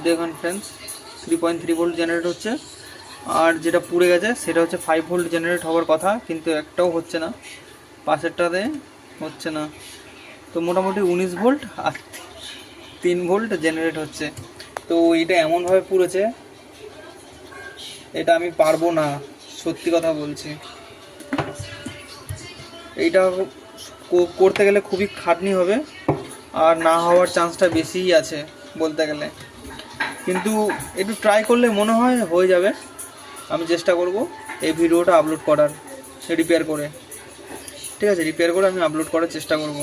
দেখুন friends 3.3 volt generate হচ্ছে, আর যেটা পুড়ে গেছে সেটা হচ্ছে 5 ভোল্ট জেনারেট হওয়ার কথা, কিন্তু একটাও হচ্ছে না, পাশেরটাতে হচ্ছে না। তো মোটামুটি 19 ভোল্ট আর 3 ভোল্ট জেনারেট হচ্ছে। তো এটা এমনভাবে পুড়েছে, এটা আমি পারবো না, সত্যি কথা বলছি। এইটা করতে গেলে খুবই খাটনি হবে, আর না হওয়ার চান্সটা বেশিই আছে বলতে গেলে, কিন্তু একটু ট্রাই করলে মনে হয় হয়ে যাবে। আমি চেষ্টা করব এই ভিডিওটা আপলোড করার, রিপেয়ার করে, ঠিক আছে, রিপেয়ার করে আমি আপলোড করার চেষ্টা করব।